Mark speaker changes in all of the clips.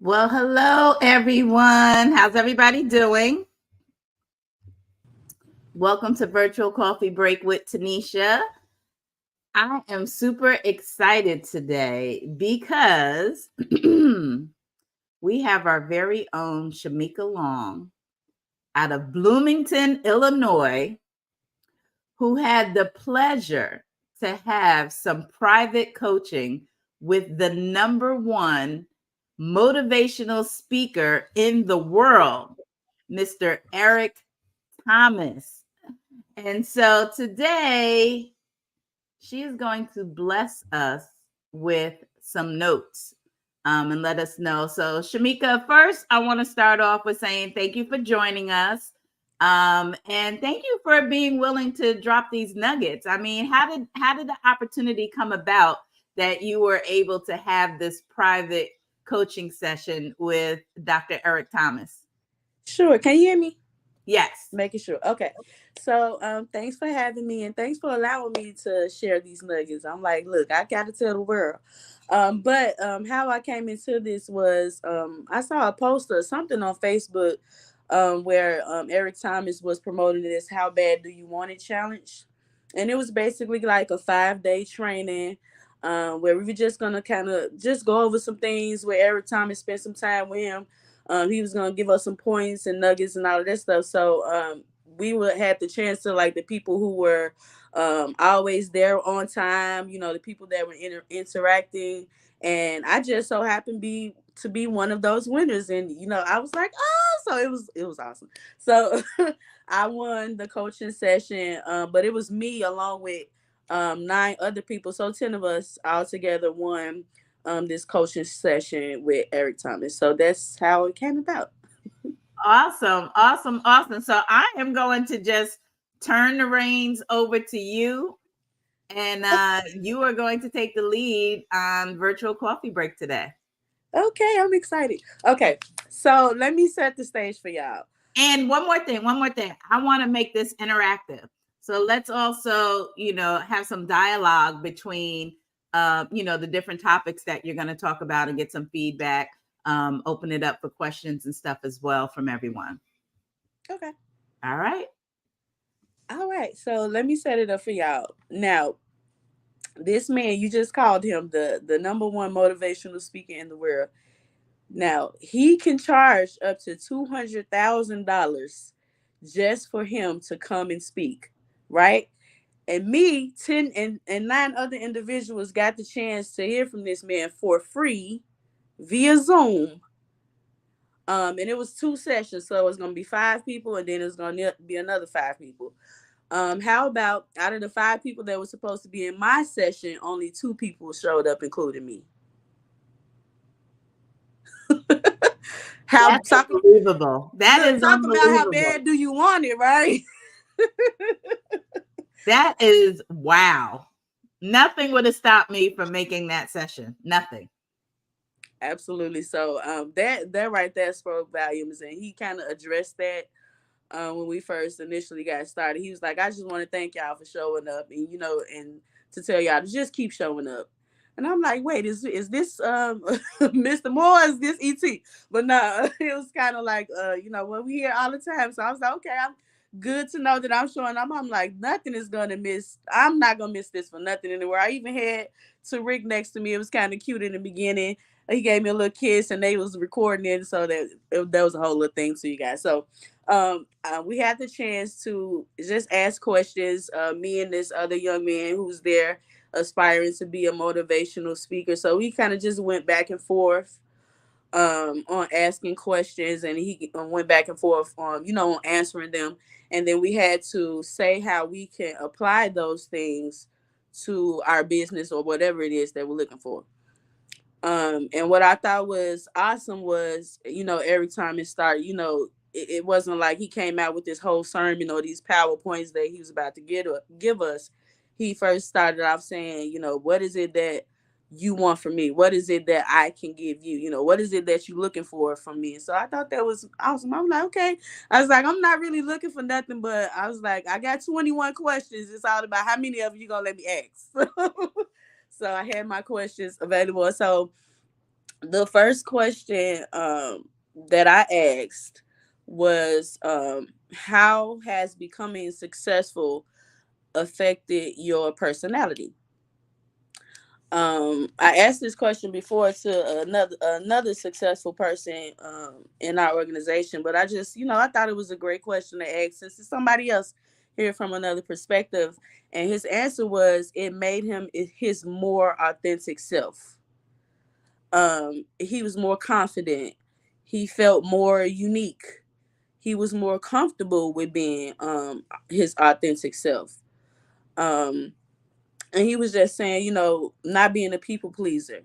Speaker 1: Well, hello, everyone. How's everybody doing? Welcome to Virtual Coffee Break with Tanisha. I am super excited today because we have our very own Shamika Long out of Bloomington, Illinois, who had the pleasure to have some private coaching with the number one motivational speaker in the world, Mr. Eric Thomas. And so today she is going to bless us with some notes and let us know. So, Shamika, first, I want to start off with saying thank you for joining us. And thank you for being willing to drop these nuggets. I mean, how did the opportunity come about that you were able to have this private coaching session with Dr. Eric Thomas?
Speaker 2: Sure. Can you hear me?
Speaker 1: Yes.
Speaker 2: Making sure. Okay. So thanks for having me and thanks for allowing me to share these nuggets. I'm like, look, I gotta tell the world. But how I came into this was I saw a post or something on Facebook where Eric Thomas was promoting this How Bad Do You Want It challenge. And it was basically like a 5-day training where we were just gonna kind of just go over some things where Eric Thomas spent some time with him. He was gonna give us some points and nuggets and all of that stuff. So we would have the chance to like the people who were always there on time. You know, the people that were interacting, and I just so happened to be one of those winners. And I was like, oh, so it was awesome. So I won the coaching session, but it was me along with 9 other people. So 10 of us all together won this coaching session with Eric Thomas. So that's how it came about.
Speaker 1: Awesome, awesome, awesome. So I am going to just turn the reins over to you, and you are going to take the lead on virtual coffee break today.
Speaker 2: Okay, I'm excited. Okay, so let me set the stage for y'all.
Speaker 1: And one more thing. I want to make this interactive. So let's also, have some dialogue between, the different topics that you're going to talk about and get some feedback. Open it up for questions and stuff as well from everyone.
Speaker 2: Okay.
Speaker 1: All right.
Speaker 2: All right, so let me set it up for y'all. Now, this man, you just called him the number one motivational speaker in the world. Now, he can charge up to $200,000 just for him to come and speak, right? And me, 10 and 9 other individuals got the chance to hear from this man for free via Zoom. And it was 2 sessions, so it was gonna be 5 people, and then it was gonna be another 5 people. How about out of the 5 people that were supposed to be in my session, only 2 people showed up, including me. How
Speaker 1: That's
Speaker 2: talk
Speaker 1: unbelievable. That
Speaker 2: Look,
Speaker 1: is
Speaker 2: talk about how
Speaker 1: unbelievable.
Speaker 2: bad do you want it, right?
Speaker 1: That is wow. Nothing would have stopped me from making that session. Nothing.
Speaker 2: Absolutely. So that right there spoke volumes, and he kind of addressed that when we first initially got started. He was like, I just want to thank y'all for showing up, and and to tell y'all to just keep showing up. And I'm like, wait, is this Mr. Moore? Is this ET? But no, it was kind of like well, we here all the time. So I was like, okay, I'm good to know that I'm showing up. I'm like, nothing is gonna miss. I'm not gonna miss this for nothing anywhere. I even had Tariq next to me. It was kind of cute in the beginning. He gave me a little kiss, and they was recording it, so that was a whole little thing to you guys. So we had the chance to just ask questions. Me and this other young man who's there aspiring to be a motivational speaker. So we kind of just went back and forth on asking questions, and he went back and forth on on answering them. And then we had to say how we can apply those things to our business or whatever it is that we're looking for. And what I thought was awesome was, every time it started, it wasn't like he came out with this whole sermon or these PowerPoints that he was about to give us. He first started off saying, what is it that you want from me? What is it that I can give you? What is it that you're looking for from me? And so I thought that was awesome. I'm like, okay. I was like, I'm not really looking for nothing, but I was like, I got 21 questions. It's all about how many of you gonna let me ask. So I had my questions available. So The first question that I asked was, how has becoming successful affected your personality? I asked this question before to another successful person in our organization, but I just, I thought it was a great question to ask since it's somebody else here from another perspective. And his answer was, it made him his more authentic self. He was more confident. He felt more unique. He was more comfortable with being his authentic self. Um, and he was just saying, not being a people pleaser.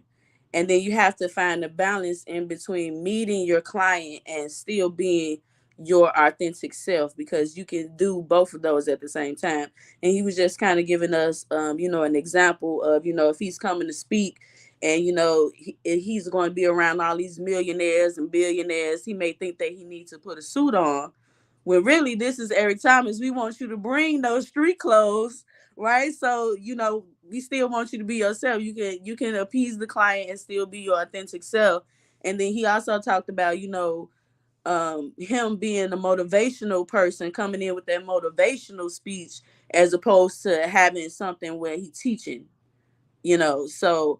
Speaker 2: And then you have to find a balance in between meeting your client and still being your authentic self, because you can do both of those at the same time. And he was just kind of giving us, an example of, if he's coming to speak and, he's going to be around all these millionaires and billionaires, he may think that he needs to put a suit on. When really, this is Eric Thomas. We want you to bring those street clothes, right? So, we still want you to be yourself. You can appease the client and still be your authentic self. And then he also talked about, him being a motivational person, coming in with that motivational speech as opposed to having something where he teaching, so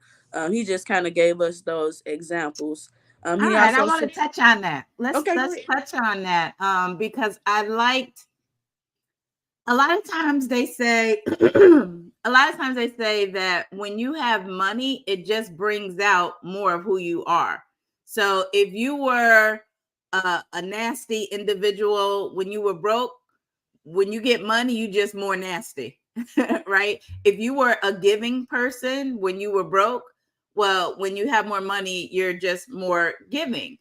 Speaker 2: he just kind of gave us those examples.
Speaker 1: All
Speaker 2: He
Speaker 1: right, I
Speaker 2: also
Speaker 1: want
Speaker 2: said,
Speaker 1: to touch on that. Let's
Speaker 2: okay, go
Speaker 1: let's
Speaker 2: ahead.
Speaker 1: touch on that because I liked a lot of times they say a lot of times they say that when you have money, it just brings out more of who you are. So if you were a nasty individual when you were broke, when you get money, you just more nasty, right? If you were a giving person when you were broke, well, when you have more money, you're just more giving.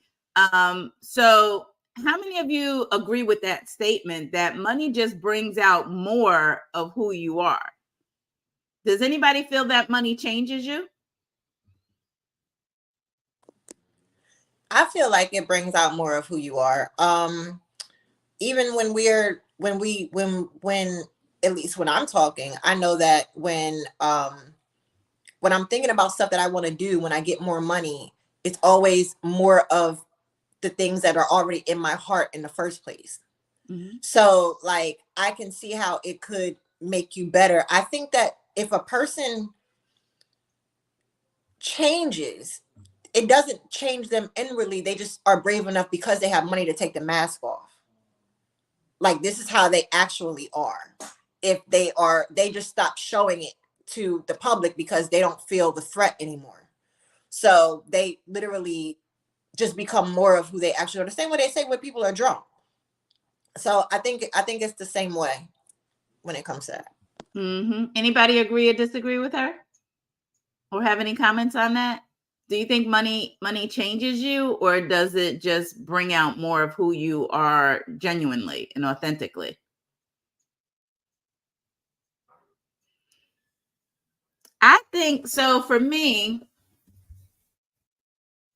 Speaker 1: So how many of you agree with that statement that money just brings out more of who you are? Does anybody feel that money changes you?
Speaker 3: I feel like it brings out more of who you are. Even when at least when I'm talking, I know that when I'm thinking about stuff that I want to do when I get more money, it's always more of the things that are already in my heart in the first place.
Speaker 1: Mm-hmm.
Speaker 3: So like I can see how it could make you better. I think that if a person changes, it doesn't change them inwardly. They just are brave enough because they have money to take the mask off. Like this is how they actually are. If they just stop showing it to the public because they don't feel the threat anymore. So they literally just become more of who they actually are. The same way they say when people are drunk. So I think it's the same way when it comes to that.
Speaker 1: Mm-hmm. Anybody agree or disagree with her, or have any comments on that? Do you think money changes you, or does it just bring out more of who you are genuinely and authentically? I think so. For me,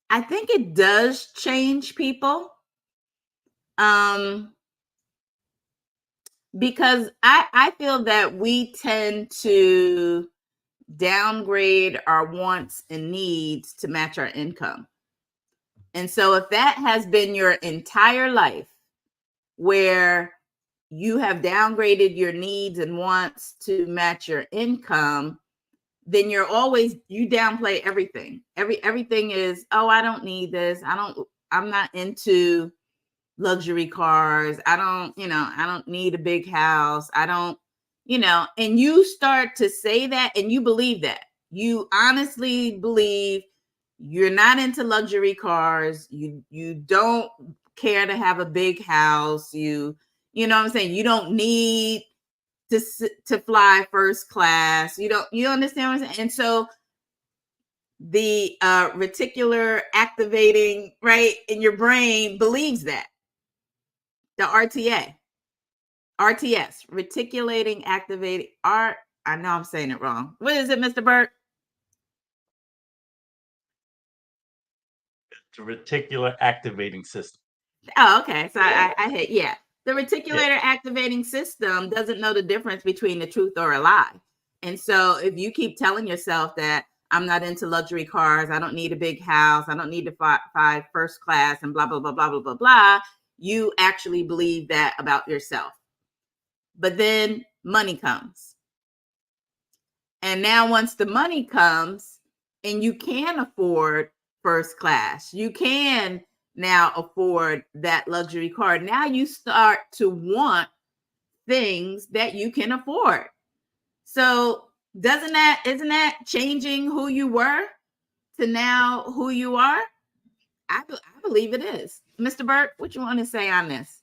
Speaker 1: I think it does change people. Um, because I feel that we tend to downgrade our wants and needs to match our income. And so if that has been your entire life, where you have downgraded your needs and wants to match your income, then you downplay everything. Everything is, oh, I don't need this. I'm not into luxury cars. I don't need a big house. I don't, and you start to say that and you believe that. You honestly believe you're not into luxury cars. You don't care to have a big house. You know what I'm saying? You don't need to fly first class. You understand what I'm saying? And so the reticular activating right in your brain believes that. The RTS, reticulating activating art. I know I'm saying it wrong. What is it, Mr. Burt?
Speaker 4: The reticular activating system.
Speaker 1: Oh, okay. So I hit, yeah. The reticulator activating system doesn't know the difference between the truth or a lie. And so if you keep telling yourself that I'm not into luxury cars. I don't need a big house. I don't need to fly first class and blah, blah, blah, blah, blah, blah, blah. You actually believe that about yourself. But then money comes. And now once the money comes and you can afford first class, you can now afford that luxury car. Now you start to want things that you can afford. So isn't that changing who you were to now who you are? I believe it is. Mr. Burke, what you want to say on this?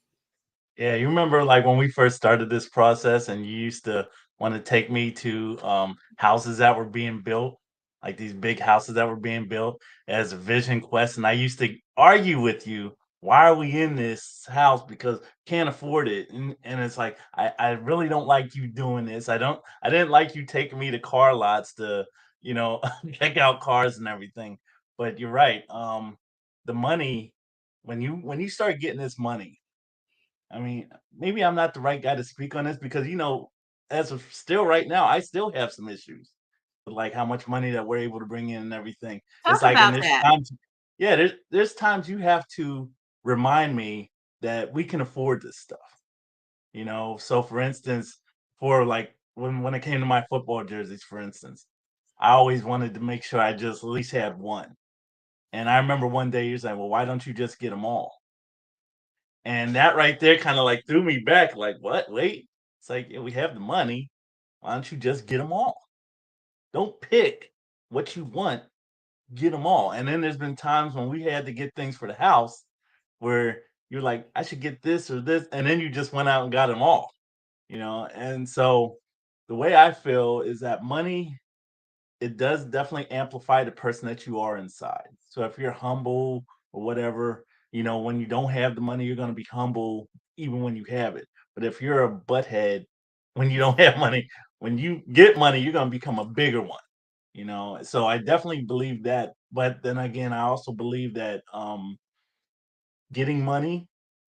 Speaker 4: Yeah, you remember like when we first started this process and you used to want to take me to houses that were being built, like these big houses that were being built as a vision quest. And I used to argue with you, why are we in this house? Because can't afford it. And it's like I really don't like you doing this. I didn't like you taking me to car lots to, you know, check out cars and everything. But you're right. The money, when you start getting this money, I mean, maybe I'm not the right guy to speak on this because, you know, as of still right now, I still have some issues with like how much money that we're able to bring in and everything. It's
Speaker 1: Talk
Speaker 4: like, and
Speaker 1: about
Speaker 4: there's
Speaker 1: that.
Speaker 4: times, yeah, there's times you have to remind me that we can afford this stuff, you know. So for instance, for like when it came to my football jerseys, for instance, I always wanted to make sure I just at least had one. And I remember one day you like, well, why don't you just get them all? And that right there kind of like threw me back, like, what? Wait. It's like, yeah, we have the money. Why don't you just get them all? Don't pick what you want, get them all. And then there's been times when we had to get things for the house where you're like, I should get this or this. And then you just went out and got them all, you know? And so the way I feel is that money, it does definitely amplify the person that you are inside. So if you're humble or whatever, you know, when you don't have the money, you're going to be humble even when you have it. But if you're a butthead when you don't have money, when you get money, you're going to become a bigger one, you know. So I definitely believe that. But then again, I also believe that getting money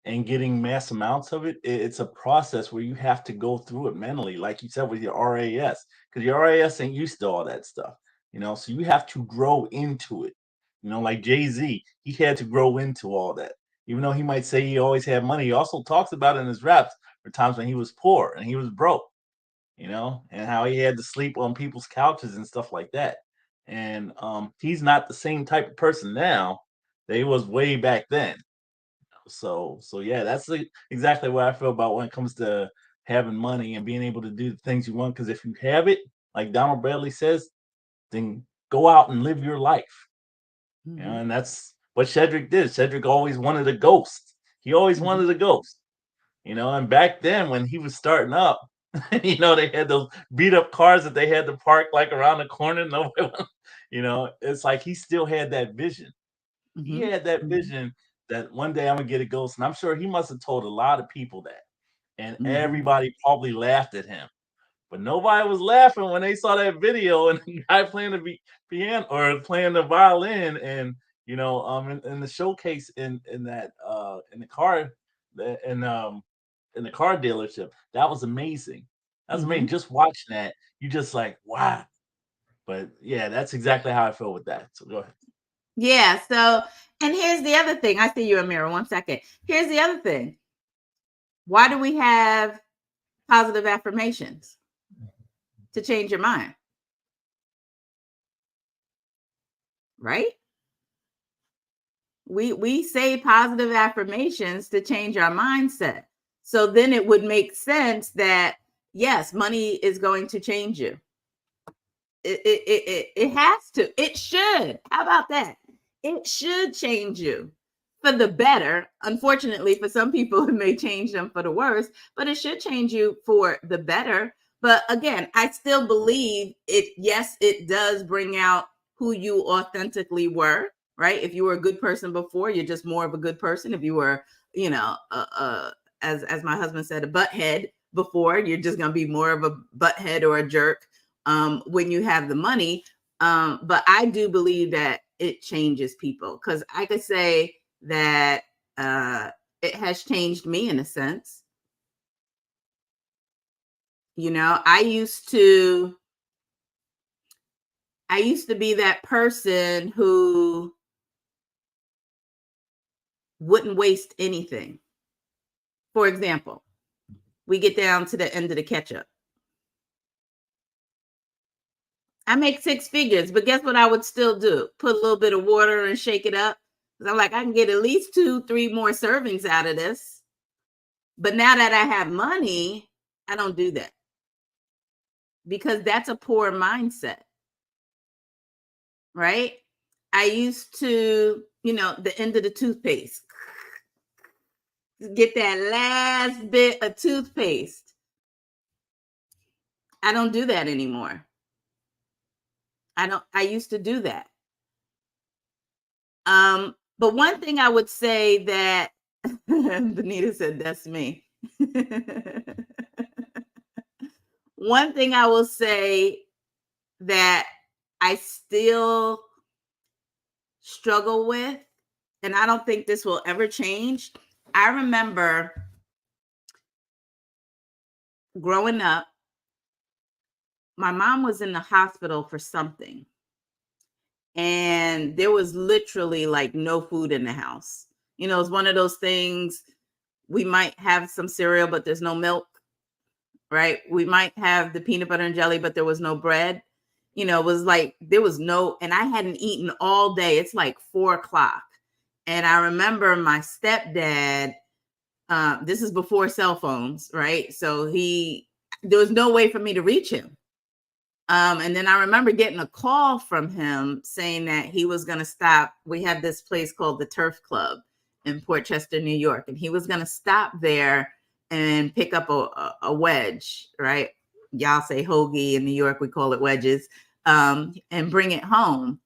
Speaker 4: and getting mass amounts of it, it's a process where you have to go through it mentally, like you said with your RAS, because your RAS ain't used to all that stuff, you know. So you have to grow into it, you know, like Jay-Z, he had to grow into all that. Even though he might say he always had money, he also talks about in his raps for times when he was poor and he was broke, you know, and how he had to sleep on people's couches and stuff like that. And he's not the same type of person now that he was way back then. So yeah, that's exactly what I feel about when it comes to having money and being able to do the things you want. Because if you have it, like Donald Bradley says, then go out and live your life. You know,
Speaker 1: Mm-hmm.
Speaker 4: and that's what Cedric did. Cedric always wanted a ghost. He always
Speaker 1: Mm-hmm.
Speaker 4: wanted a ghost. You know, and back then when he was starting up, you know, they had those beat up cars that they had to park like around the corner. Nobody, you know, it's like he still had that vision. He
Speaker 1: Mm-hmm.
Speaker 4: had that
Speaker 1: Mm-hmm.
Speaker 4: vision that one day I'm gonna get a ghost, and I'm sure he must have told a lot of people that, and
Speaker 1: Mm-hmm.
Speaker 4: everybody probably laughed at him. But nobody was laughing when they saw that video and the guy playing the piano or playing the violin, and you know, in the showcase in that in the car, in in the car dealership, that was amazing. That was
Speaker 1: Mm-hmm.
Speaker 4: amazing. Just watching that, you just like wow. But yeah, that's exactly how I feel with that. So go ahead.
Speaker 1: Yeah. So, and here's the other thing. I see you, Amira. 1 second. Here's the other thing. Why do we have positive affirmations? To change your mind, right? We say positive affirmations to change our mindset. So then it would make sense that yes, money is going to change you. It has to. It should. How about that? It should change you for the better. Unfortunately, for some people, it may change them for the worse, but it should change you for the better. But again, I still believe it. Yes, it does bring out who you authentically were, right? If you were a good person before, you're just more of a good person. If you were, you know, as my husband said, a butthead before, you're just gonna be more of a butthead or a jerk when you have the money. But I do believe that it changes people because I could say that it has changed me in a sense. You know, I used to I used to be that person who wouldn't waste anything. For example, we get down to the end of the ketchup. I make 6 figures, but guess what I would still do? Put a little bit of water and shake it up. I'm like, I can get at least 2, 3 more servings out of this. But now that I have money, I don't do that. Because that's a poor mindset. Right? I used to, the end of the toothpaste. Get that last bit of toothpaste. I don't do that anymore. I used to do that. But one thing I would say that Benita said, that's me. One thing I will say that I still struggle with, and I don't think this will ever change. I remember growing up, my mom was in the hospital for something. And there was literally like no food in the house. It's one of those things, we might have some cereal, but there's no milk, right? We might have the peanut butter and jelly, but there was no bread. It was like, there was no, and I hadn't eaten all day. It's like 4:00. And I remember my stepdad, this is before cell phones, right? So there was no way for me to reach him. And then I remember getting a call from him saying that he was going to stop. We had this place called the Turf Club in Port Chester, New York, and he was going to stop there and pick up a wedge, right? Y'all say hoagie in New York, we call it wedges, and bring it home.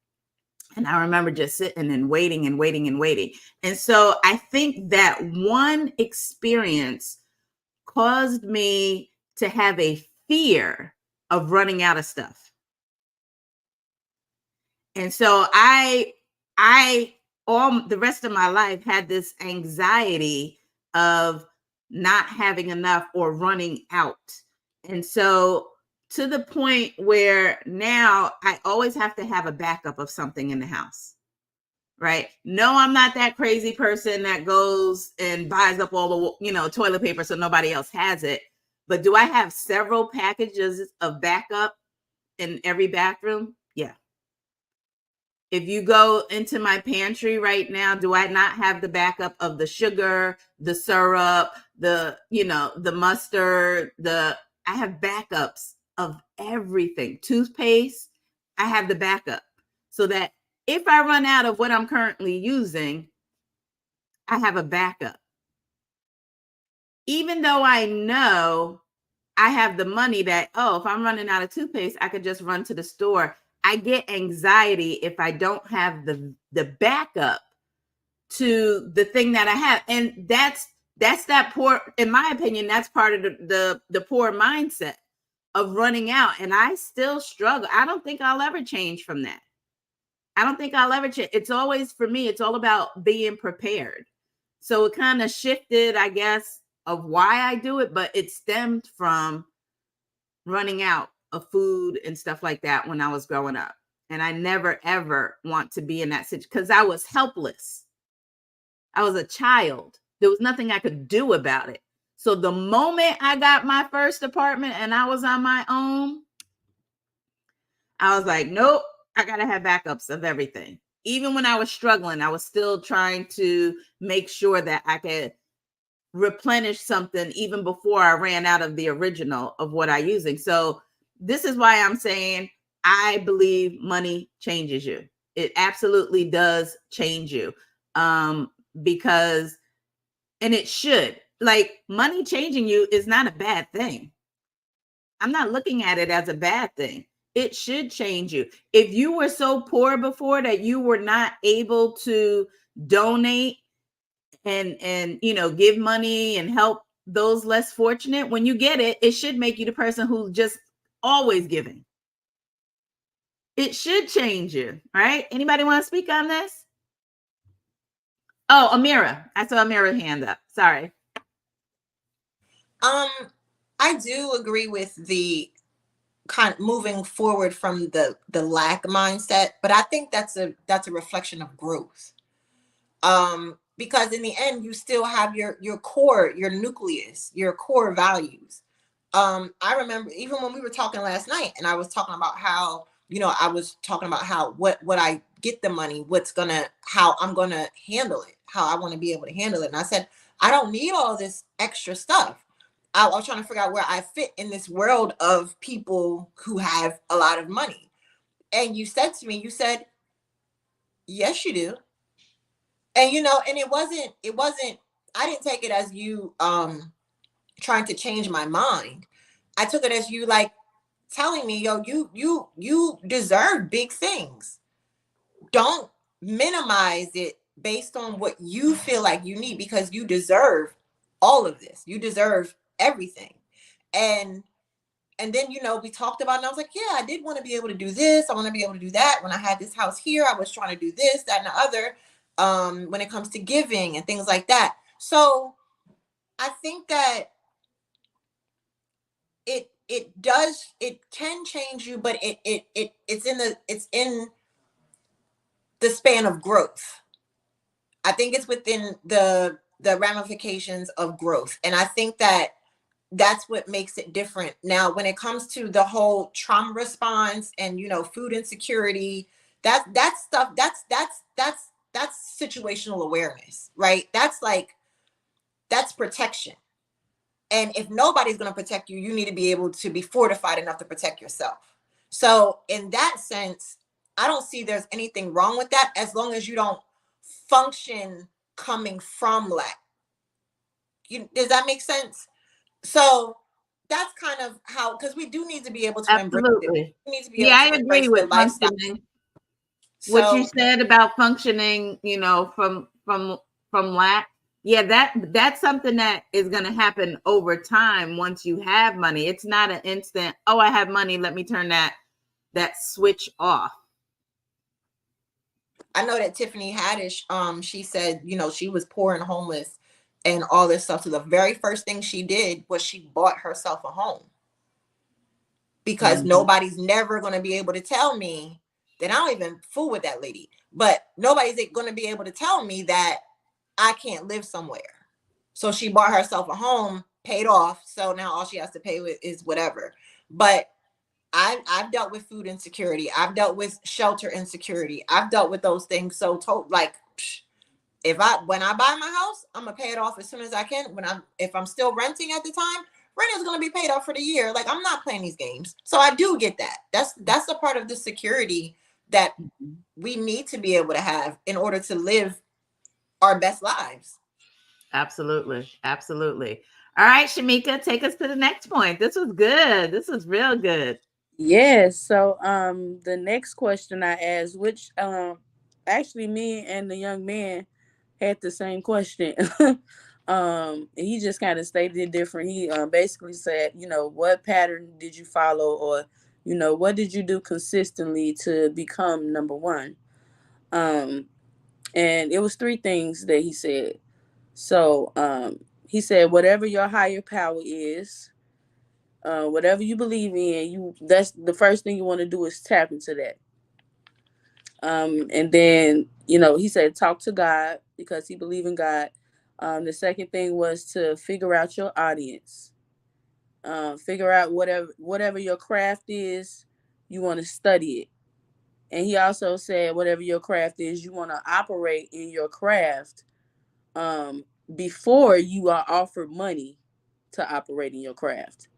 Speaker 1: And I remember just sitting and waiting and waiting and waiting. And so I think that one experience caused me to have a fear of running out of stuff. And so I all the rest of my life had this anxiety of not having enough or running out. And so to the point where now I always have to have a backup of something in the house. Right? No, I'm not that crazy person that goes and buys up all the, toilet paper so nobody else has it. But do I have several packages of backup in every bathroom? Yeah. If you go into my pantry right now, do I not have the backup of the sugar, the syrup, the mustard, I have backups of everything. Toothpaste, I have the backup so that if I run out of what I'm currently using, I have a backup. Even though I know I have the money that, if I'm running out of toothpaste, I could just run to the store. I get anxiety if I don't have the backup to the thing that I have. And that's that poor, in my opinion, that's part of the poor mindset of running out. And I still struggle. I don't think I'll ever change from that. I don't think I'll ever change. It's always, for me, it's all about being prepared. So it kind of shifted, I guess, of why I do it, but it stemmed from running out of food and stuff like that when I was growing up. And I never, ever want to be in that situation because I was helpless. I was a child. There was nothing I could do about it. So the moment I got my first apartment and I was on my own, I was like, nope, I got to have backups of everything. Even when I was struggling, I was still trying to make sure that I could replenish something even before I ran out of the original of what I'm using. So this is why I'm saying I believe money changes you. It absolutely does change you. Because, and it should, like, money changing you is not a bad thing. I'm not looking at it as a bad thing. It should change you. If you were so poor before that you were not able to donate and give money and help those less fortunate, when you get it, it should make you the person who's just always giving. It should change you, right? Anybody want to speak on this? Oh, Amira. I saw Amira's hand up. Sorry.
Speaker 3: I do agree with the kind of moving forward from the lack mindset, but I think that's a reflection of growth. Because in the end you still have your core, your nucleus, your core values. I remember even when we were talking last night and I was talking about how, I was talking about how what I get the money, how I'm gonna handle it, how I want to be able to handle it. And I said, I don't need all this extra stuff. I was trying to figure out where I fit in this world of people who have a lot of money. And you said to me, you said, yes, you do. And and it wasn't I didn't take it as you trying to change my mind. I took it as you like telling me, yo, you deserve big things. Don't minimize it based on what you feel like you need, because you deserve all of this. You deserve everything. And then we talked about it, and I was like, yeah, I did want to be able to do this. I want to be able to do that. When I had this house here, I was trying to do this, that, and the other. When it comes to giving and things like that. So I think that it can change you, but it's in the span of growth. I think it's within the ramifications of growth. And I think that that's what makes it different. Now, when it comes to the whole trauma response and food insecurity, that stuff, that's situational awareness, right? That's protection. And if nobody's going to protect you, you need to be able to be fortified enough to protect yourself. So in that sense, I don't see there's anything wrong with that, as long as you don't function coming from lack. Does that make sense? So that's kind of how, because we do need to be able to embrace it.
Speaker 1: Absolutely.
Speaker 3: We need to be
Speaker 1: Yeah,
Speaker 3: able
Speaker 1: I
Speaker 3: to
Speaker 1: agree
Speaker 3: embrace the
Speaker 1: with
Speaker 3: lifestyle.
Speaker 1: functioning. What you
Speaker 3: So
Speaker 1: said about functioning, from lack. Yeah, that's something that is going to happen over time once you have money. It's not an instant, oh, I have money, let me turn that switch off.
Speaker 3: I know that Tiffany Haddish, she said, she was poor and homeless and all this stuff. So the very first thing she did was she bought herself a home, because
Speaker 1: Mhm.
Speaker 3: nobody's never going to be able to tell me that. I don't even fool with that lady, but nobody's going to be able to tell me that I can't live somewhere. So she bought herself a home, paid off. So now all she has to pay with is whatever. But I've dealt with food insecurity. I've dealt with shelter insecurity. I've dealt with those things. So when I buy my house, I'm gonna pay it off as soon as I can. If I'm still renting at the time, rent is gonna be paid off for the year. Like, I'm not playing these games. So I do get that. That's a part of the security that we need to be able to have in order to live our best lives.
Speaker 1: Absolutely. Absolutely. All right, Shamika, take us to the next point. This was good. This was real good.
Speaker 2: Yes. So the next question I asked, which actually me and the young man had the same question. He just kind of stated it different. He basically said, what pattern did you follow, or what did you do consistently to become number one? Um and it was three things that he said. So he said, whatever your higher power is, whatever you believe in, that's the first thing you want to do is tap into that. And then, he said, talk to God, because he believed in God. The second thing was to figure out your audience. Figure out whatever your craft is, you want to study it. And he also said, whatever your craft is, you want to operate in your craft um, before you are offered money to operate in your craft.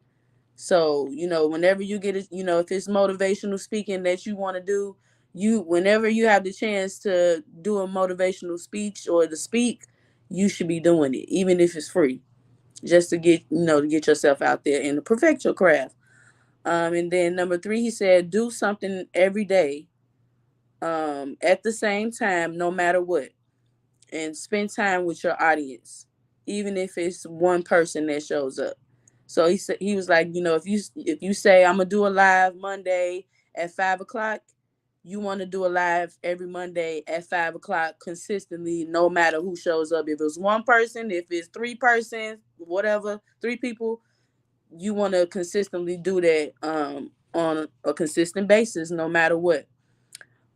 Speaker 2: So, whenever you get it, if it's motivational speaking that you want to do, whenever you have the chance to do a motivational speech or to speak, you should be doing it, even if it's free, just to get yourself out there and to perfect your craft. And then number three, he said, do something every day, at the same time, no matter what, and spend time with your audience, even if it's one person that shows up. So he said, he was like, if you say, I'm gonna do a live Monday at 5 o'clock, you want to do a live every Monday at 5 o'clock consistently, no matter who shows up. If it's one person, if it's three persons, whatever, three people, you want to consistently do that on a consistent basis, no matter what.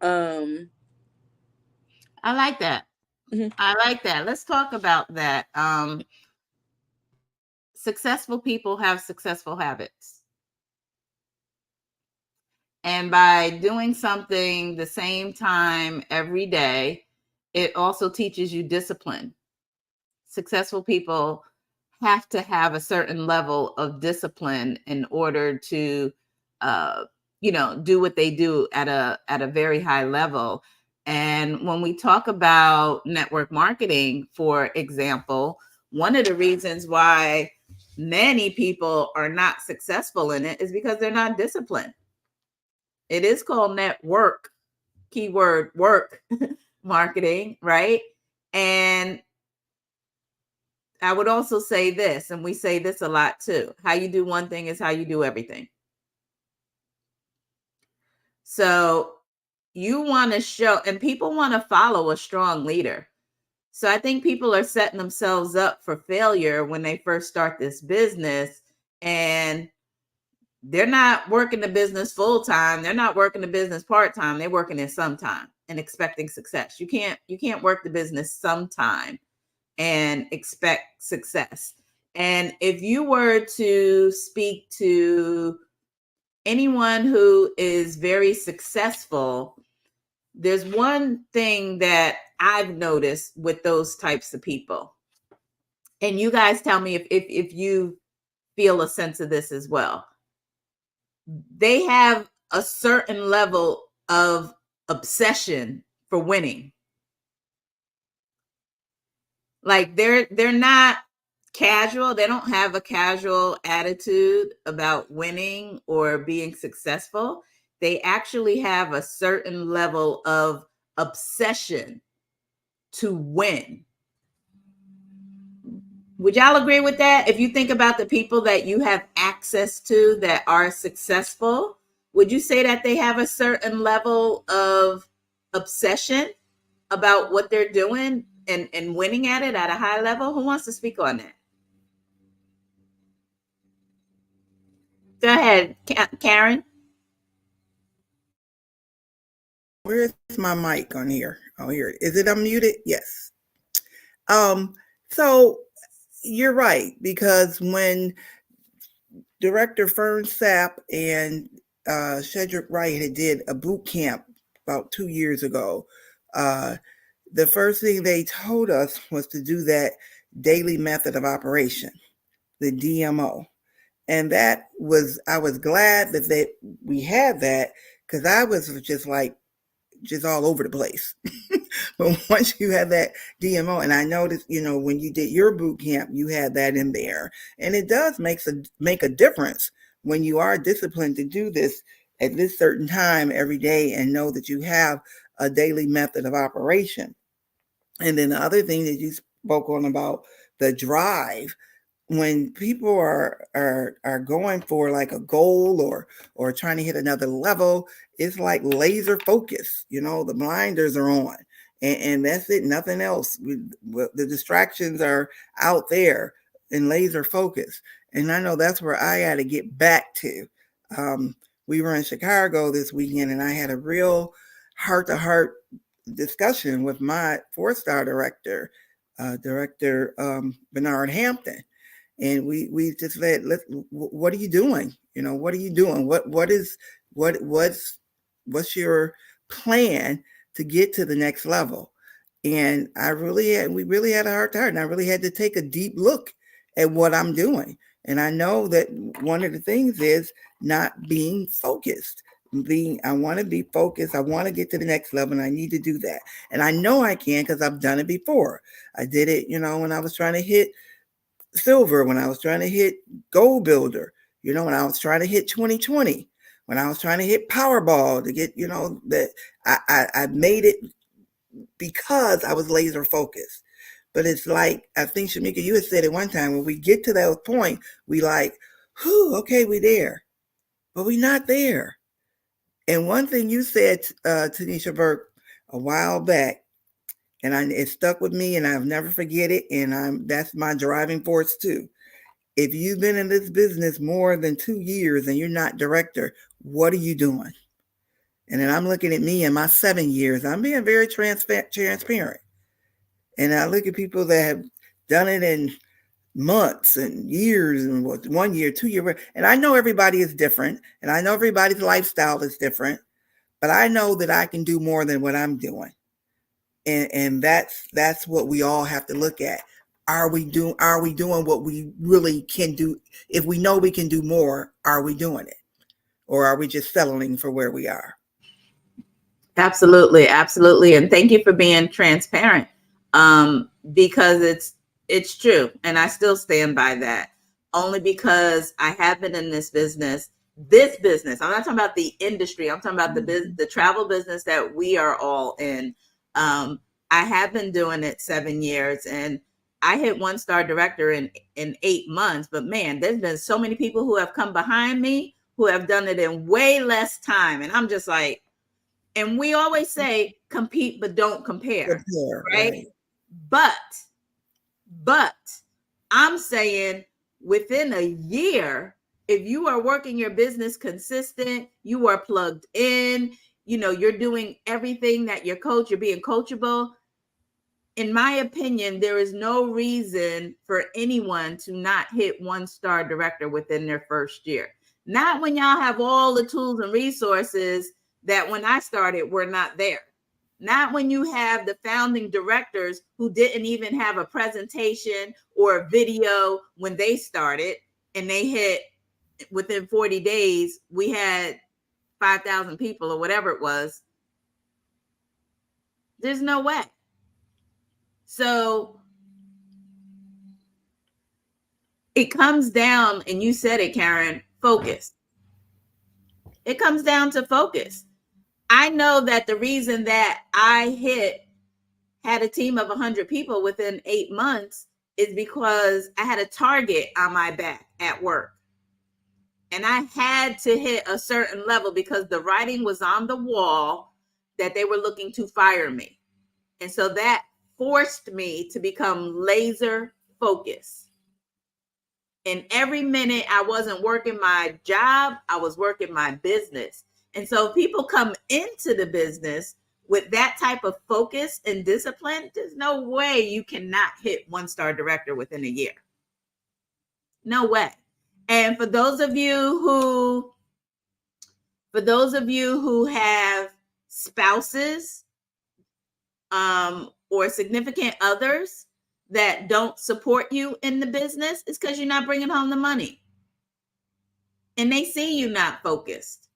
Speaker 2: Um,
Speaker 1: I like that.
Speaker 2: mhm.
Speaker 1: I like that. Let's talk about that. Successful people have successful habits. And by doing something the same time every day, it also teaches you discipline. Successful people have to have a certain level of discipline in order to uh, do what they do at a very high level. And when we talk about network marketing, for example, one of the reasons why many people are not successful in it is because they're not disciplined. It is called network, keyword work marketing, right? And I would also say this, and we say this a lot too: how you do one thing is how you do everything. So you want to show, and people want to follow a strong leader. So I think people are setting themselves up for failure when they first start this business, and they're not working the business full time. They're not working the business part time. They're working it sometime and expecting success. You can't work the business sometime and expect success. And if you were to speak to anyone who is very successful, there's one thing that I've noticed with those types of people. And you guys tell me if you feel a sense of this as well. They have a certain level of obsession for winning. Like they're not casual. They don't have a casual attitude about winning or being successful. They actually have a certain level of obsession to win. Would y'all agree with that? If you think about the people that you have access to that are successful, would you say that they have a certain level of obsession about what they're doing and winning at it at a high level? Who wants to speak on that? Go ahead, Karen.
Speaker 5: Where's my mic on here? Oh, here it is. It unmuted? Yes. Um, so you're right, because when director Fern Sapp and Shedrick Wright had did a boot camp about 2 years ago, uh, the first thing they told us was to do that daily method of operation, the DMO. And that was, I was glad that we had that, because I was just all over the place. But once you have that DMO, and I noticed, when you did your boot camp, you had that in there, and it does make a difference when you are disciplined to do this at this certain time every day, and know that you have a daily method of operation. And then the other thing that you spoke on about the drive, when people are going for like a goal or trying to hit another level, it's like laser focus. The blinders are on, and that's it, nothing else. The distractions are out there in laser focus. And I know that's where I got to get back to. We were in Chicago this weekend, and I had a real heart-to-heart discussion with my 4-star director, Bernard Hampton. And we just said, what are you doing? What are you doing? What's your plan to get to the next level? And we really had a heart to heart, and I really had to take a deep look at what I'm doing. And I know that one of the things is not being focused. I want to be focused. I want to get to the next level, and I need to do that. And I know I can, because I've done it before. I did it, when I was trying to hit silver, when I was trying to hit gold builder, when I was trying to hit 2020, when I was trying to hit Powerball to get, that I made it because I was laser focused. But it's like, I think, Shamika, you had said it one time, when we get to that point, we like, whew, okay, we're there, but we're not there. And one thing you said, Tanisha Burke, a while back, and it stuck with me, and I'll never forget it. And that's my driving force too. If you've been in this business more than 2 years and you're not director, What are you doing? And then I'm looking at me in my 7 years. I'm being very transparent. And I look at people that have done it in months and years and 1 year, 2 year. And I know everybody is different. And I know everybody's lifestyle is different. But I know that I can do more than what I'm doing. And that's what we all have to look at. Are we doing what we really can do? If we know we can do more, are we doing it? Or are we just settling for where we are?
Speaker 1: Absolutely, absolutely. And thank you for being transparent. Because it's true. And I still stand by that. Only because I have been in this business. I'm not talking about the industry. I'm talking about the travel business that we are all in. I have been doing it 7 years, and I hit 1-star director in 8 months. But man, there's been so many people who have come behind me who have done it in way less time. And I'm just like, and we always say compete, but don't compare. Right? But I'm saying within a year, if you are working your business consistent, you are plugged in, you're doing everything that you're being coachable. In my opinion, there is no reason for anyone to not hit 1-star director within their first year. Not when y'all have all the tools and resources that when I started were not there. Not when you have the founding directors who didn't even have a presentation or a video when they started, and they hit within 40 days, we had 5,000 people or whatever it was. There's no way. So it comes down, and you said it, Karen, focus. It comes down to focus. I know that the reason that I had a team of 100 people within 8 months is because I had a target on my back at work. And I had to hit a certain level because the writing was on the wall that they were looking to fire me. And so that forced me to become laser focused. And every minute I wasn't working my job, I was working my business. And so people come into the business with that type of focus and discipline. There's no way you cannot hit 1-star director within a year. No way. And for those of you who have spouses or significant others that don't support you in the business, it's because you're not bringing home the money. And they see you not focused.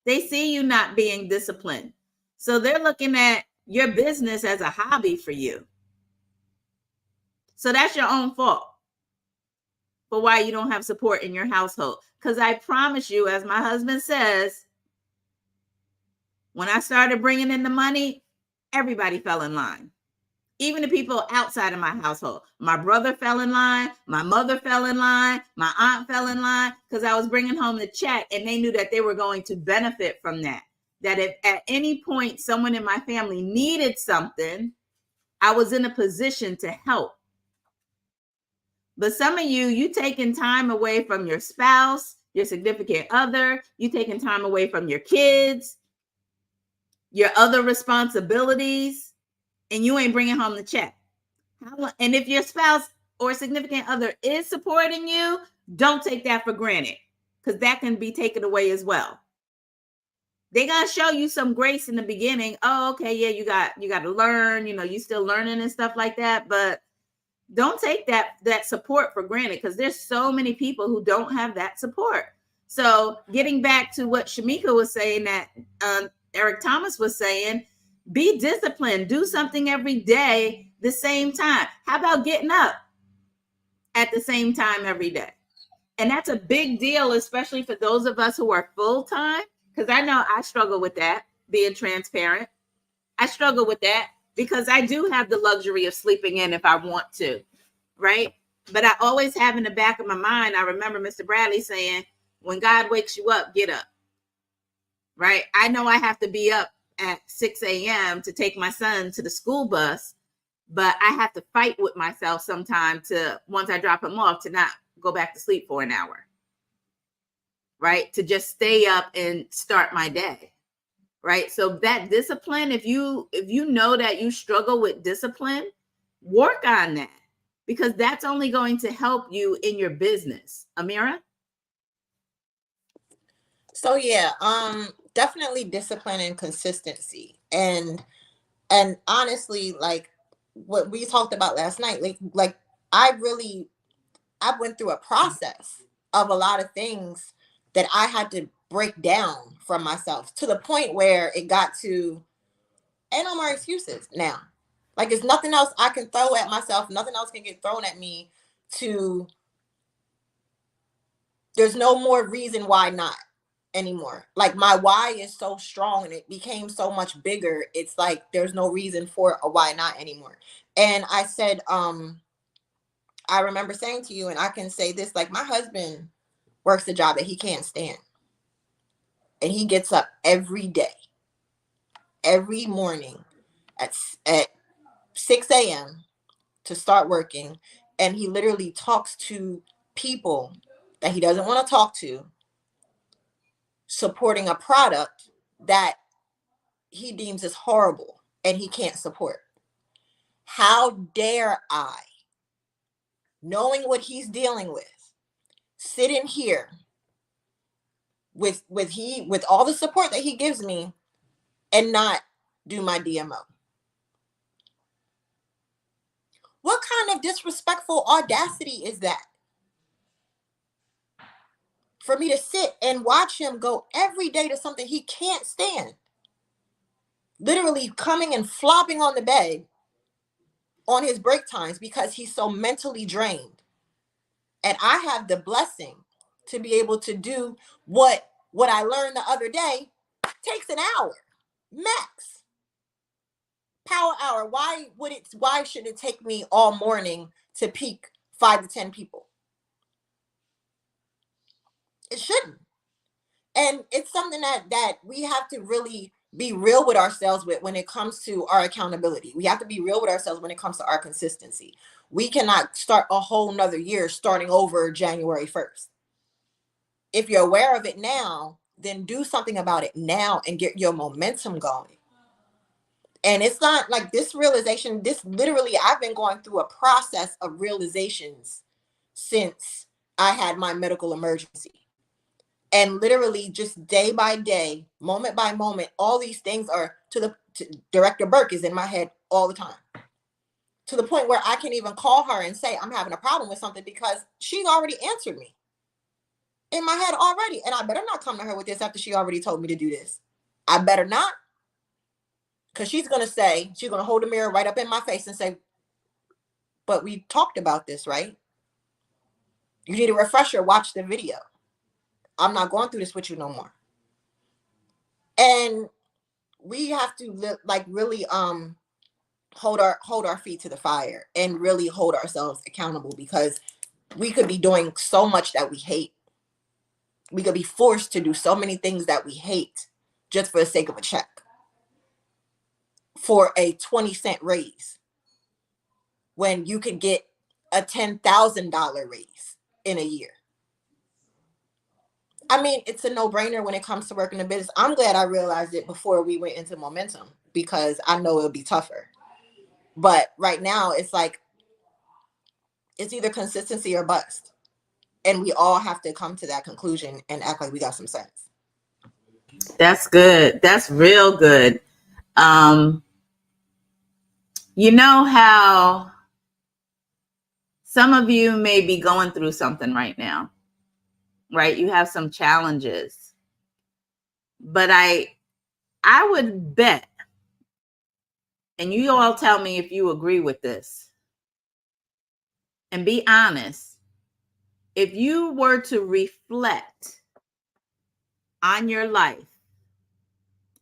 Speaker 1: They see you not being disciplined. So they're looking at your business as a hobby for you. So that's your own fault for why you don't have support in your household. Because I promise you, as my husband says, when I started bringing in the money, everybody fell in line. Even the people outside of my household. My brother fell in line. My mother fell in line. My aunt fell in line because I was bringing home the check, and they knew that they were going to benefit from that. That if at any point someone in my family needed something, I was in a position to help. But some of you taking time away from your spouse, your significant other, you taking time away from your kids, your other responsibilities, and you ain't bringing home the check. And if your spouse or significant other is supporting you, don't take that for granted, because that can be taken away as well. They're going to show you some grace in the beginning. Oh, okay, yeah, you got to learn, you still learning and stuff like that. But don't take that support for granted, because there's so many people who don't have that support. So getting back to what Shamika was saying, that Eric Thomas was saying, be disciplined, do something every day, the same time. How about getting up at the same time every day? And that's a big deal, especially for those of us who are full-time, because I know I struggle with that, being transparent. I struggle with that because I do have the luxury of sleeping in if I want to, right? But I always have in the back of my mind, I remember Mr. Bradley saying, when God wakes you up, get up, right? I know I have to be up at 6 a.m. to take my son to the school bus, but I have to fight with myself sometime to, once I drop him off, to not go back to sleep for an hour, right? To just stay up and start my day, right? So that discipline, if you know that you struggle with discipline, work on that, because that's only going to help you in your business. Amira?
Speaker 3: So yeah, definitely discipline and consistency. And honestly, like what we talked about last night, like I went through a process of a lot of things that I had to break down from myself, to the point where it got to, ain't no more excuses now. Like, there's nothing else I can throw at myself, nothing else can get thrown at me to, there's no more reason why not anymore. Like, my why is so strong and it became so much bigger. It's like there's no reason for a why not anymore. And I said, I remember saying to you, and I can say this, like, my husband works a job that he can't stand. And he gets up every day, every morning at 6 a.m. to start working. And he literally talks to people that he doesn't want to talk to, supporting a product that he deems as horrible and he can't support. How dare I, knowing what he's dealing with, sit in here with all the support that he gives me and not do my DMO? What kind of disrespectful audacity is that? For me to sit and watch him go every day to something he can't stand, literally coming and flopping on the bed on his break times because he's so mentally drained. And I have the blessing to be able to do what I learned the other day takes an hour max. Power hour. Why should it take me all morning to peak 5 to 10 people? It shouldn't. And it's something that we have to really be real with ourselves with when it comes to our accountability. We have to be real with ourselves when it comes to our consistency. We cannot start a whole nother year starting over January 1st. If you're aware of it now, then do something about it now and get your momentum going. And it's not like this realization, this literally, I've been going through a process of realizations since I had my medical emergency. And literally just day by day, moment by moment, all these things are Director Burke is in my head all the time. To the point where I can't even call her and say I'm having a problem with something because she's already answered me in my head already. And I better not come to her with this after she already told me to do this. I better not. Because she's going to hold the mirror right up in my face and say, but we talked about this, right? You need a refresher, watch the video. I'm not going through this with you no more. And we have to really hold our feet to the fire and really hold ourselves accountable, because we could be doing so much that we hate. We could be forced to do so many things that we hate just for the sake of a check, for a 20-cent raise, when you could get a $10,000 raise in a year. I mean, it's a no-brainer when it comes to working in business. I'm glad I realized it before we went into momentum, because I know it'll be tougher. But right now, it's like, it's either consistency or bust. And we all have to come to that conclusion and act like we got some sense.
Speaker 1: That's good. That's real good. You know how some of you may be going through something right now, right? You have some challenges. But I would bet, and you all tell me if you agree with this, and be honest, if you were to reflect on your life,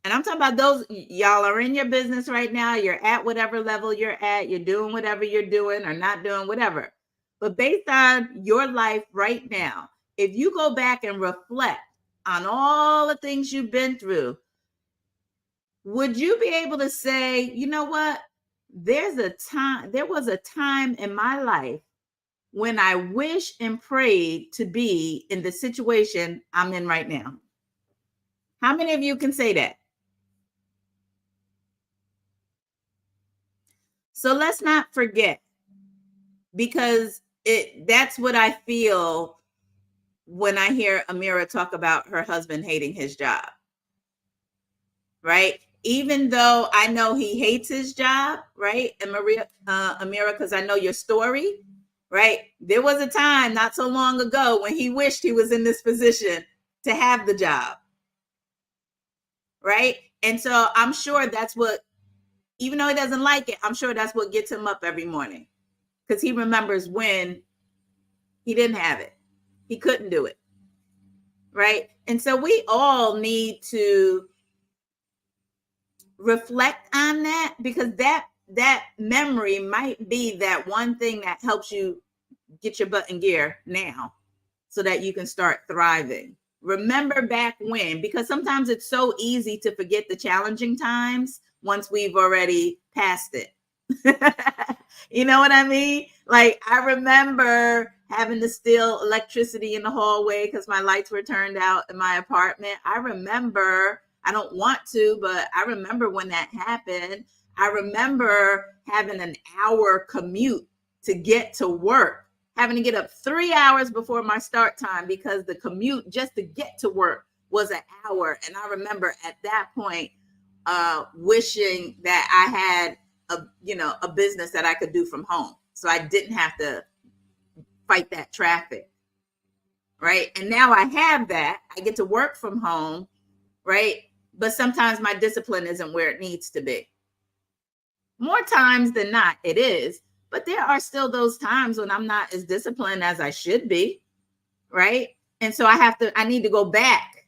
Speaker 1: and I'm talking about those, y'all are in your business right now, you're at whatever level you're at, you're doing whatever you're doing or not doing whatever. But based on your life right now, if you go back and reflect on all the things you've been through, would you be able to say, you know what? There was a time in my life when I wish and prayed to be in the situation I'm in right now. How many of you can say that? So let's not forget, because that's what I feel when I hear Amira talk about her husband hating his job, right? Even though I know he hates his job, right? And Amira, because I know your story, right? There was a time not so long ago when he wished he was in this position to have the job, right? And so I'm sure that's what, even though he doesn't like it, I'm sure that's what gets him up every morning, because he remembers when he didn't have it. He couldn't do it, right? And so we all need to reflect on that, because that memory might be that one thing that helps you get your butt in gear now so that you can start thriving. Remember back when, because sometimes it's so easy to forget the challenging times once we've already passed it. You know what I mean? Like, I remember having to steal electricity in the hallway because my lights were turned out in my apartment. I remember, I don't want to, but I remember when that happened. I remember having an hour commute to get to work, having to get up 3 hours before my start time because the commute just to get to work was an hour. And I remember at that point wishing that I had a business that I could do from home, so I didn't have to fight that traffic, right? And now I have that. I get to work from home, right? But sometimes my discipline isn't where it needs to be. More times than not, it is. But there are still those times when I'm not as disciplined as I should be, right? And so I need to go back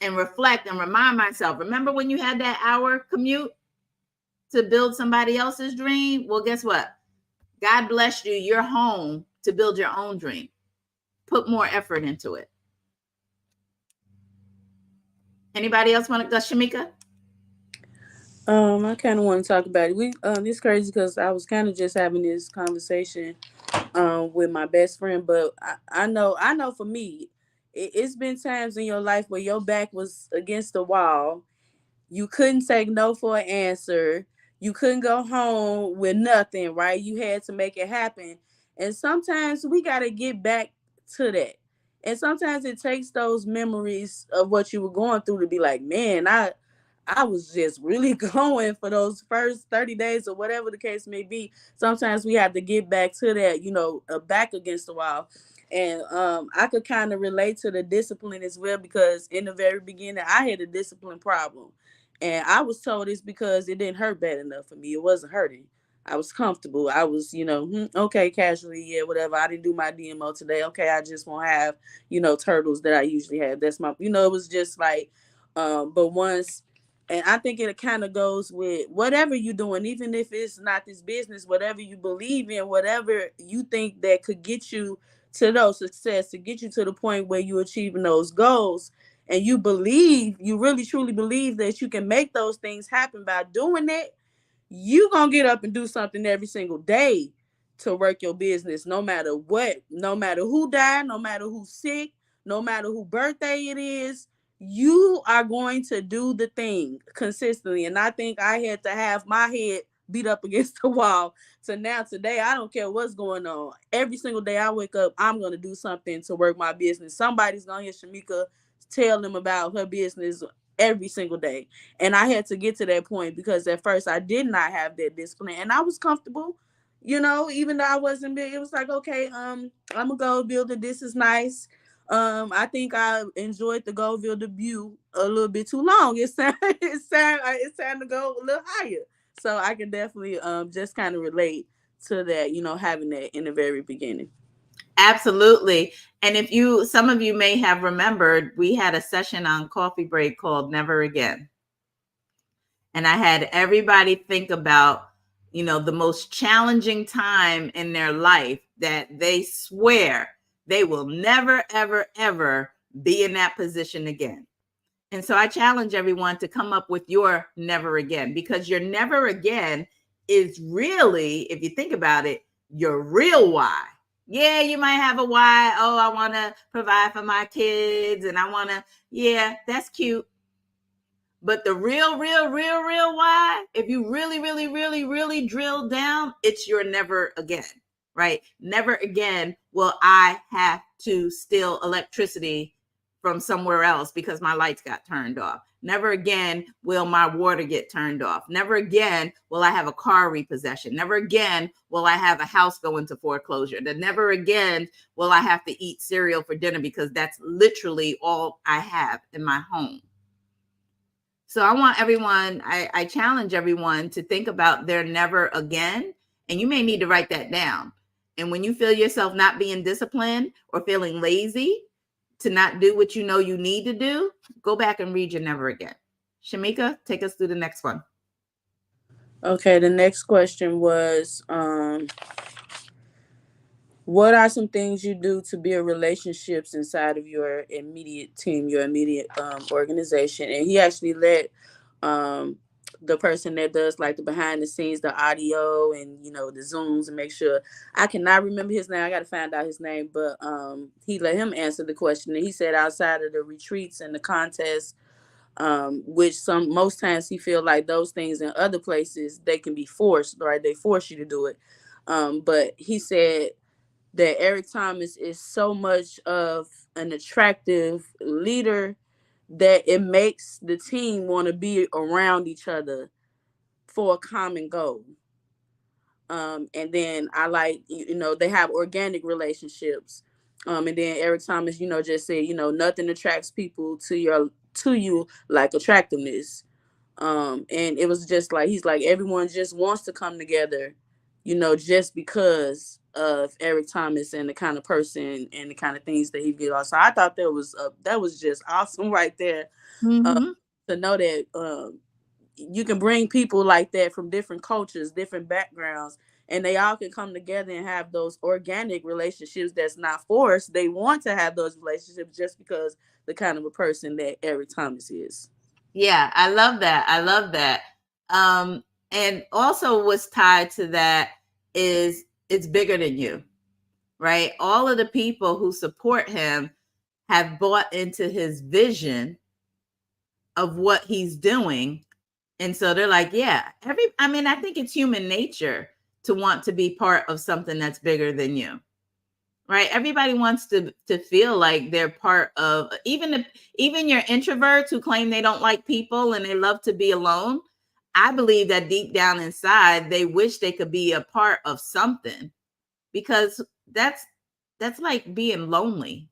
Speaker 1: and reflect and remind myself, remember when you had that hour commute to build somebody else's dream? Well, guess what? God bless you. You're home to build your own dream. Put more effort into it. Anybody else want to go, Shamika?
Speaker 2: I kind of want to talk about it. It's crazy because I was kind of just having this conversation with my best friend, but I know for me, it's been times in your life where your back was against the wall. You couldn't take no for an answer. You couldn't go home with nothing, right? You had to make it happen. And sometimes we got to get back to that. And sometimes it takes those memories of what you were going through to be like, man, I was just really going for those first 30 days or whatever the case may be. Sometimes we have to get back to that, back against the wall. And I could kind of relate to the discipline as well, because in the very beginning, I had a discipline problem. And I was told it's because it didn't hurt bad enough for me. It wasn't hurting. I was comfortable. I was, okay, casually, yeah, whatever. I didn't do my DMO today. Okay, I just won't have, turtles that I usually have. That's my, it was just like, but once, and I think it kind of goes with whatever you're doing, even if it's not this business, whatever you believe in, whatever you think that could get you to those success, to get you to the point where you're achieving those goals, and you really truly believe that you can make those things happen by doing it, you gonna get up and do something every single day to work your business, no matter what, no matter who died, no matter who's sick, no matter who birthday it is. You are going to do the thing consistently. And I think I had to have my head beat up against the wall. So now today, I don't care what's going on. Every single day I wake up, I'm going to do something to work my business. Somebody's going to hear Shamika tell them about her business every single day. And I had to get to that point, because at first I did not have that discipline, and I was comfortable, even though I wasn't big. It was like, okay, I'm gonna go build it. This is nice. I think I enjoyed the Goldville debut a little bit too long. It's time to go a little higher. So I can definitely just kind of relate to that, having that in the very beginning.
Speaker 1: Absolutely. And some of you may have remembered, we had a session on Coffee Break called Never Again. And I had everybody think about, the most challenging time in their life that they swear they will never, ever, ever be in that position again. And so I challenge everyone to come up with your never again, because your never again is really, if you think about it, your real why. Yeah, you might have a why. Oh, I want to provide for my kids and I want to, yeah, that's cute. But the real why, if you really drill down, it's your never again, right? Never again will I have to steal electricity from somewhere else because my lights got turned off. Never again will my water get turned off. Never again will I have a car repossession. Never again will I have a house go into foreclosure. Then never again will I have to eat cereal for dinner because that's literally all I have in my home. So I want everyone, I challenge everyone to think about their never again. And you may need to write that down. And when you feel yourself not being disciplined or feeling lazy to not do what you know you need to do, go back and read your never again. Shamika, take us through the next one.
Speaker 2: Okay, the next question was what are some things you do to build relationships inside of your immediate team, your immediate organization? And he actually let um, the person that does like the behind the scenes, the audio and, you know, the Zooms and make sure. I cannot remember his name. I got to find out his name. But he let him answer the question. And he said outside of the retreats and the contests, which most times he feel like those things in other places, they can be forced, right? They force you to do it. But he said that Eric Thomas is so much of an attractive leader that it makes the team want to be around each other for a common goal. And then I like, you know, they have organic relationships. And then Eric Thomas, you know, just said, you know, nothing attracts people to you like attractiveness. And it was just like he's like everyone just wants to come together, you know, just because of Eric Thomas and the kind of person and the kind of things that he did. So I thought that was just awesome right there.
Speaker 1: Mm-hmm.
Speaker 2: To know that you can bring people like that from different cultures, different backgrounds, and they all can come together and have those organic relationships that's not forced. They want to have those relationships just because the kind of a person that Eric Thomas is.
Speaker 1: Yeah, I love that. I love that. And also what's tied to that is it's bigger than you, right? All of the people who support him have bought into his vision of what he's doing. And so they're like, yeah, I think it's human nature to want to be part of something that's bigger than you. Right? Everybody wants to feel like they're part of, even your introverts who claim they don't like people and they love to be alone. I believe that deep down inside they wish they could be a part of something, because that's like being lonely.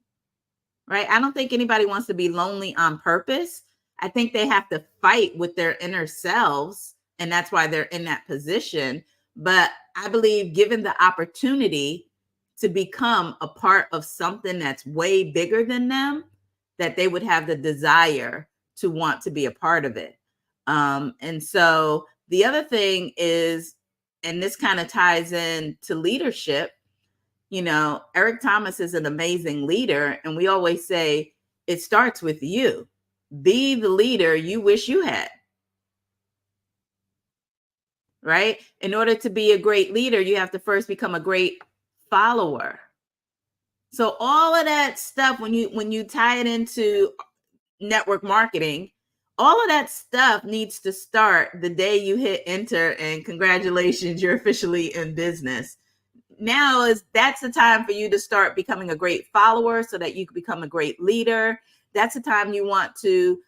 Speaker 1: Right? I don't think anybody wants to be lonely on purpose. I think they have to fight with their inner selves, and that's why they're in that position. But I believe given the opportunity to become a part of something that's way bigger than them, that they would have the desire to want to be a part of it. And so the other thing is, and this kind of ties in to leadership, you know, Eric Thomas is an amazing leader. And we always say it starts with you. Be the leader you wish you had. Right? In order to be a great leader, you have to first become a great follower. So all of that stuff, when you tie it into network marketing, all of that stuff needs to start the day you hit enter, and congratulations, you're officially in business. Now that's the time for you to start becoming a great follower so that you can become a great leader. That's the time you want to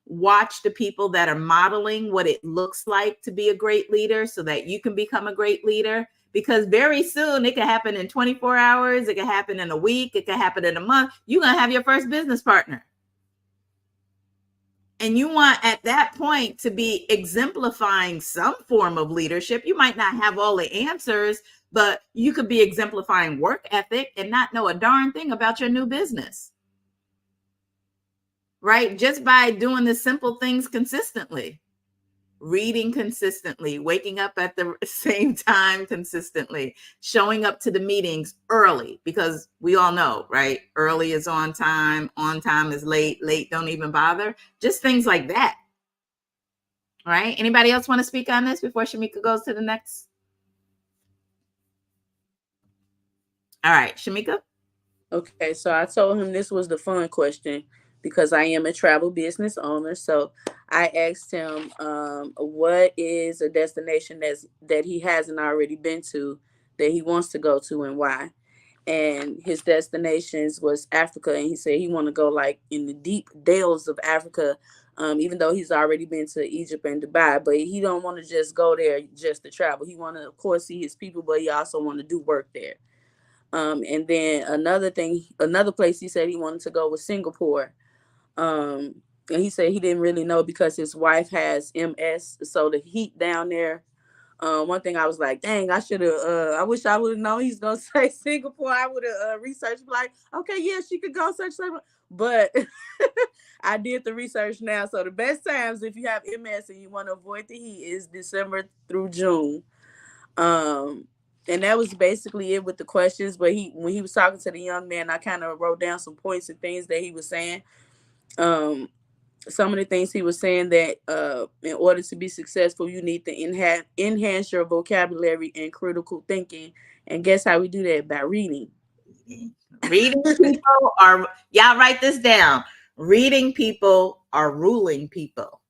Speaker 1: watch the people that are modeling what it looks like to be a great leader so that you can become a great leader. Because very soon it can happen in 24 hours. It can happen in a week. It can happen in a month. You're going to have your first business partner. And you want at that point to be exemplifying some form of leadership. You might not have all the answers, but you could be exemplifying work ethic and not know a darn thing about your new business. Right? Just by doing the simple things consistently. Reading consistently, waking up at the same time consistently, showing up to the meetings early, because we all know, right? Early is on time is late, late don't even bother. Just things like that. All right. Anybody else want to speak on this before Shamika goes to the next? All right, Shamika.
Speaker 2: Okay, so I told him this was the fun question because I am a travel business owner. So I asked him, what is a destination that he hasn't already been to that he wants to go to and why? And his destinations was Africa, and he said he want to go like in the deep dales of Africa. Even though he's already been to Egypt and Dubai, but he don't want to just go there just to travel. He want to, of course, see his people, but he also want to do work there. And then another place he said he wanted to go was Singapore. Um, and he said he didn't really know because his wife has MS, so the heat down there. One thing I was like, dang, I should have. I wish I would have known he's gonna say Singapore. I would have researched, like, okay, yeah, she could go such. But I did the research now. So the best times if you have MS and you want to avoid the heat is December through June. Um, and that was basically it with the questions. But when he was talking to the young man, I kind of wrote down some points and things that he was saying. Um, some of the things he was saying that in order to be successful, you need to enhance your vocabulary and critical thinking. And guess how we do that? By reading.
Speaker 1: Reading people are, y'all write this down. Reading people are ruling people.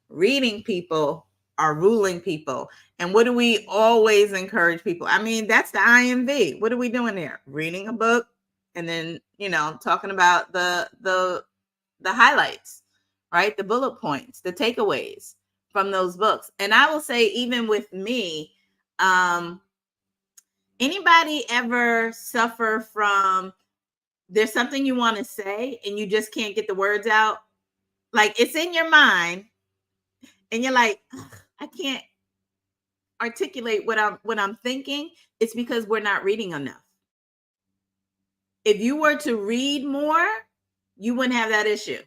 Speaker 1: Reading people are ruling people. And what do we always encourage people? I mean, that's the IMV. What are we doing there? Reading a book and then, talking about the highlights, right? The bullet points, the takeaways from those books. And I will say, even with me, anybody ever suffer from there's something you want to say and you just can't get the words out? Like, it's in your mind and you're like, I can't articulate what I'm thinking. It's because we're not reading enough. If you were to read more, you wouldn't have that issue.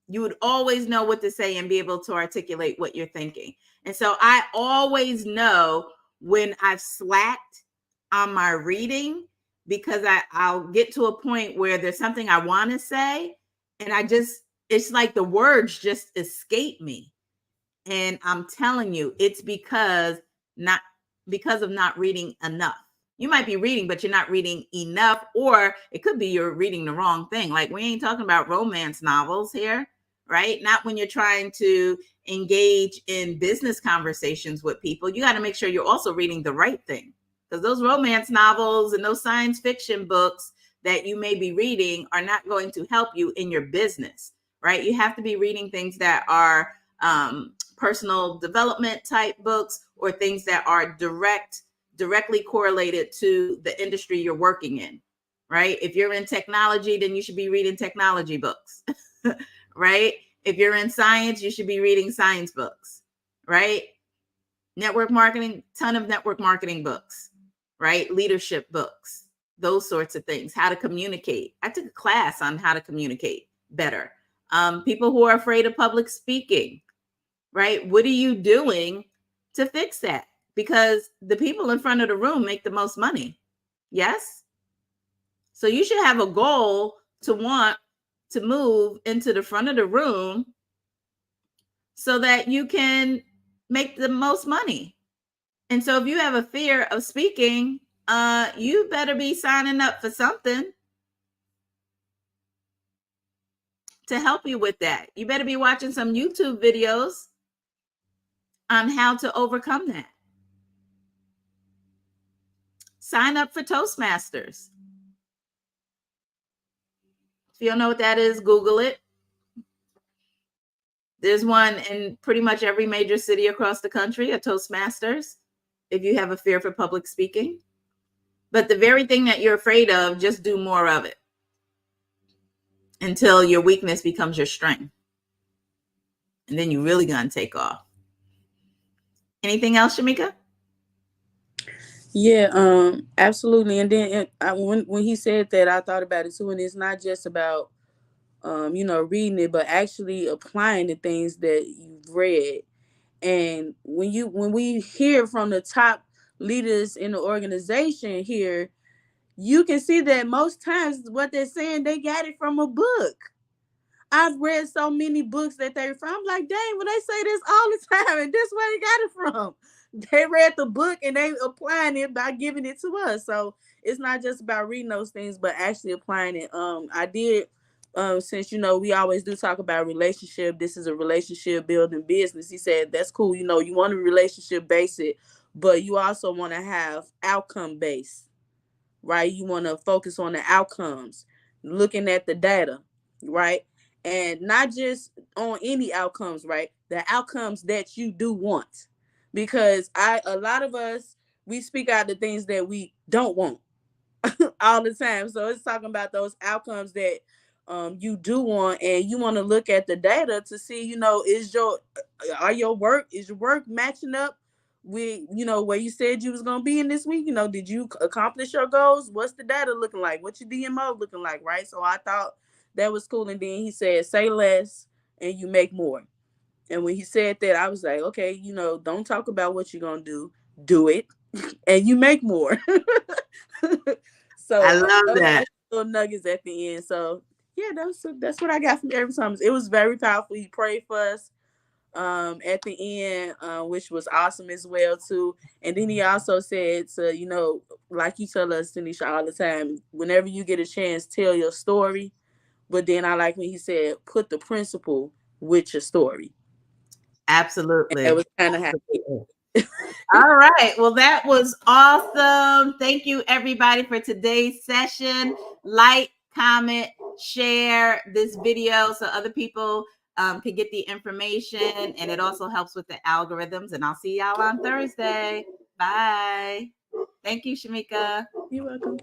Speaker 1: You would always know what to say and be able to articulate what you're thinking. And so I always know when I've slacked on my reading, because I'll get to a point where there's something I want to say and it's like the words just escape me. And I'm telling you, it's because of not reading enough. You might be reading, but you're not reading enough, or it could be you're reading the wrong thing. Like, we ain't talking about romance novels here, right? Not when you're trying to engage in business conversations with people. You got to make sure you're also reading the right thing, because those romance novels and those science fiction books that you may be reading are not going to help you in your business, right? You have to be reading things that are personal development type books, or things that are directly correlated to the industry you're working in, right? If you're in technology, then you should be reading technology books, right? If you're in science, you should be reading science books, right? Network marketing, ton of network marketing books, right? Leadership books, those sorts of things. How to communicate. I took a class on how to communicate better. People who are afraid of public speaking, right? What are you doing to fix that? Because the people in front of the room make the most money. Yes. So you should have a goal to want to move into the front of the room so that you can make the most money. And so if you have a fear of speaking, you better be signing up for something to help you with that. You better be watching some YouTube videos on how to overcome that. Sign up for Toastmasters. If you don't know what that is, Google it. There's one in pretty much every major city across the country, a Toastmasters, if you have a fear for public speaking. But the very thing that you're afraid of, just do more of it until your weakness becomes your strength. And then you're really going to take off. Anything else, Shamika?
Speaker 2: Yeah, absolutely. And then when he said that, I thought about it too. And it's not just about reading it, but actually applying the things that you've read. And when we hear from the top leaders in the organization here, you can see that most times what they're saying, they got it from a book. I've read so many books that they're from. I'm like, dang, when they say this all the time, and this where they got it from. they read the book and they applying it by giving it to us. So it's not just about reading those things, but actually applying it. I did since we always do talk about relationship. This is a relationship building business. He said that's cool. You want a relationship base it, but you also want to have outcome based, right? You want to focus on the outcomes, looking at the data, right? And not just on any outcomes, right? The outcomes that you do want. Because a lot of us, we speak out the things that we don't want all the time. So it's talking about those outcomes that you do want, and you want to look at the data to see, is your work matching up with where you said you was gonna be in this week? Did you accomplish your goals? What's the data looking like? What's your DMO looking like, right? So I thought that was cool. And then he said, say less and you make more. And when he said that, I was like, okay, don't talk about what you're gonna do it, and you make more.
Speaker 1: I
Speaker 2: So
Speaker 1: love
Speaker 2: those
Speaker 1: that.
Speaker 2: little nuggets at the end. So yeah, that's what I got from every time. It was very powerful. He prayed for us at the end, which was awesome as well too. And then he also said to, like you tell us, Tanisha, all the time, whenever you get a chance, tell your story. But then I like when he said, put the principle with your story.
Speaker 1: Absolutely.
Speaker 2: And it was kind of happy.
Speaker 1: All right. Well, that was awesome. Thank you, everybody, for today's session. Like, comment, share this video so other people can get the information. And it also helps with the algorithms. And I'll see y'all on Thursday. Bye. Thank you, Shamika.
Speaker 2: You're welcome.